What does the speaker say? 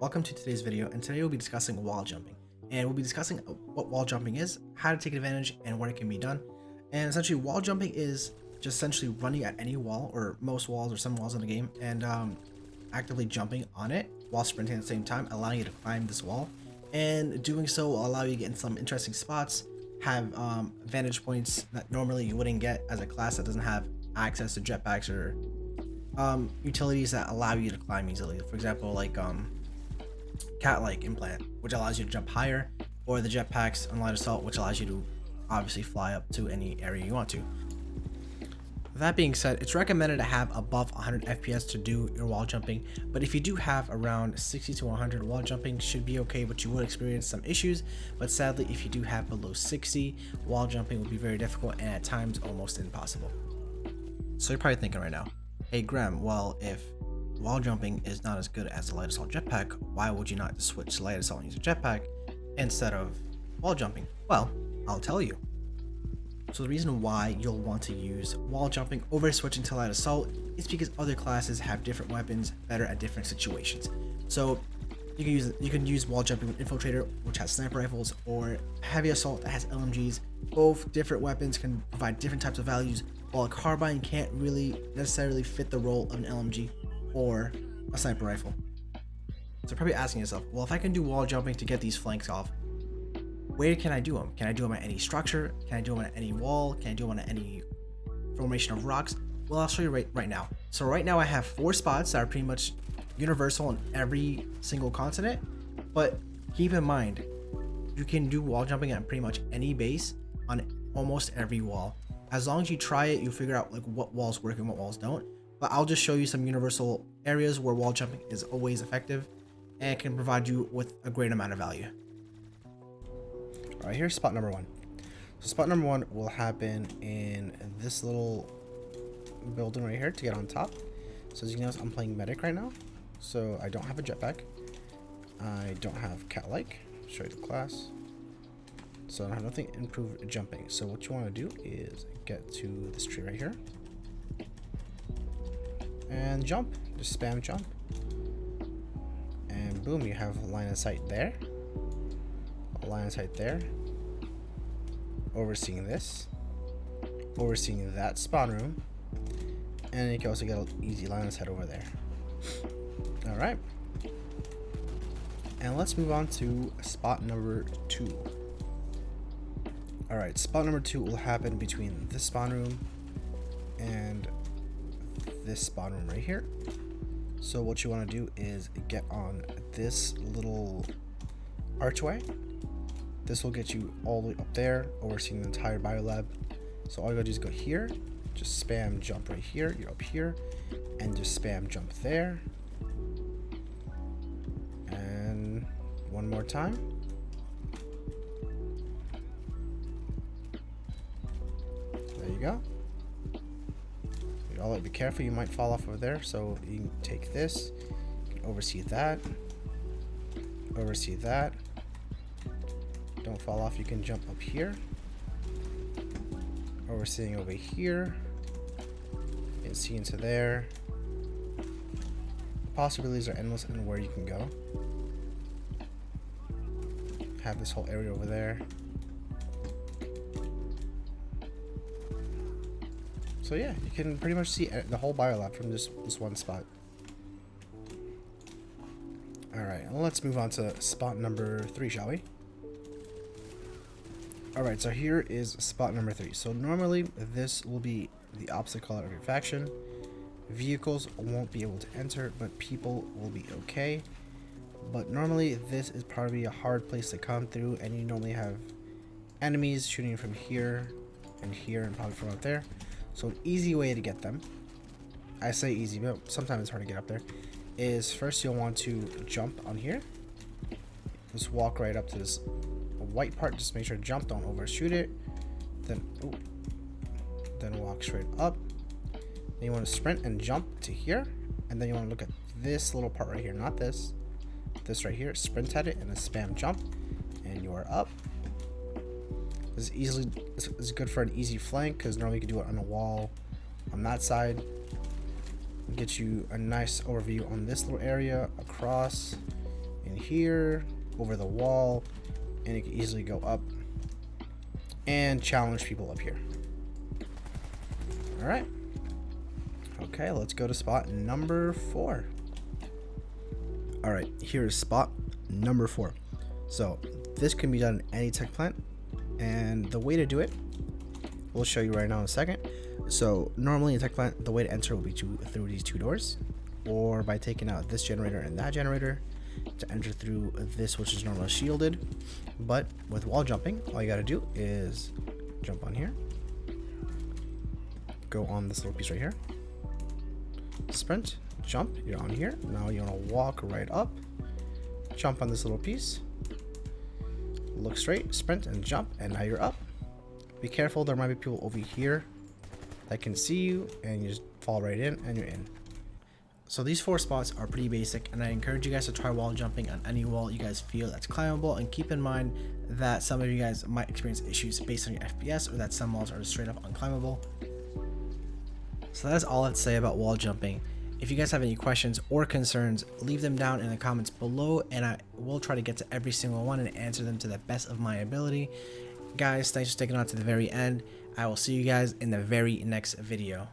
Welcome to today's video, and today we'll be discussing wall jumping. And we'll be discussing what wall jumping is, how to take advantage, and where it can be done. And essentially, wall jumping is just essentially running at any wall, or most walls, or some walls in the game, and actively jumping on it while sprinting at the same time, allowing you to climb this wall. And doing so will allow you to get in some interesting spots, have vantage points that normally you wouldn't get as a class that doesn't have access to jetpacks or utilities that allow you to climb easily. For example, like cat-like implant, which allows you to jump higher, or the jetpacks on light assault, which allows you to obviously fly up to any area you want to. That being said, it's recommended to have above 100 FPS to do your wall jumping, but if you do have around 60 to 100, wall jumping should be okay, but you will experience some issues. But sadly, if you do have below 60, wall jumping will be very difficult and at times almost impossible. So you're probably thinking right now, hey Graham, well, if wall jumping is not as good as the light assault jetpack, why would you not switch to light assault and use a jetpack instead of wall jumping? Well, I'll tell you. So the reason why you'll want to use wall jumping over switching to light assault is because other classes have different weapons better at different situations. So you can use wall jumping with infiltrator, which has sniper rifles, or heavy assault that has LMGs. Both different weapons can provide different types of values, while a carbine can't really necessarily fit the role of an LMG or a sniper rifle. So you're probably asking yourself, well, if I can do wall jumping to get these flanks off, where can I do them? Can I do them at any structure? Can I do them at any wall? Can I do them at any formation of rocks? Well, I'll show you right now. So right now I have 4 spots that are pretty much universal in every single continent, but keep in mind, you can do wall jumping at pretty much any base on almost every wall. As long as you try it, you figure out like what walls work and what walls don't. But I'll just show you some universal areas where wall jumping is always effective and can provide you with a great amount of value. All right, here's spot number 1. So spot number 1 will happen in this little building right here to get on top. So as you can notice, I'm playing medic right now. So I don't have a jetpack. I don't have cat-like. Show you the class. So I have nothing improved jumping. So what you want to do is get to this tree right here and jump. Just spam jump, and boom, you have line of sight there. Line of sight there. Overseeing this. Overseeing that spawn room. And you can also get an easy line of sight over there. Alright. And let's move on to spot number 2. Alright, spot number 2 will happen between this spawn room and this spawn room right here. So what you want to do is get on this little archway. This will get you all the way up there, overseeing the entire biolab. So all you gotta do is go here, just spam jump right here, you're up here, and just spam jump there. And one more time. There you go. You all be careful, you might fall off over there. So you can take this, you can oversee that, oversee that. Don't fall off, you can jump up here. Overseeing over here. You can see into there. The possibilities are endless in where you can go. Have this whole area over there. So yeah, you can pretty much see the whole biolab from this one spot. Alright, let's move on to spot number 3, shall we? Alright, so here is spot number 3. So normally this will be the opposite color of your faction. Vehicles won't be able to enter, but people will be okay. But normally this is probably a hard place to come through, and you normally have enemies shooting from here and probably from up there. So an easy way to get them, I say easy, but sometimes it's hard to get up there, is first you'll want to jump on here. Just walk right up to this white part, just make sure to jump, don't overshoot it. Then walk straight up. Then you want to sprint and jump to here, and then you want to look at this little part right here, not this right here. Sprint at it and then spam jump, and you are up. This is good for an easy flank, because normally you can do it on a wall on that side. Get you a nice overview on this little area across. in here, over the wall, and you can easily go up and challenge people up here. All right. Okay, let's go to spot number 4. All right, here is spot number 4. So this can be done in any tech plant, and the way to do it, we'll show you right now in a second. So normally in tech plant, the way to enter will be through these 2 doors, or by taking out this generator and that generator to enter through this, which is normally shielded. But with wall jumping, all you got to do is jump on here, go on this little piece right here, sprint, jump, you're on here. Now you want to walk right up, jump on this little piece, look straight, sprint and jump, and now you're up. Be careful, there might be people over here that can see you, and you just fall right in and you're in. So these 4 spots are pretty basic, and I encourage you guys to try wall jumping on any wall you guys feel that's climbable, and keep in mind that some of you guys might experience issues based on your FPS, or that some walls are straight up unclimbable. So that's all I have to say about wall jumping. If you guys have any questions or concerns, leave them down in the comments below, and I will try to get to every single one and answer them to the best of my ability. Guys, thanks for sticking on to the very end. I will see you guys in the very next video.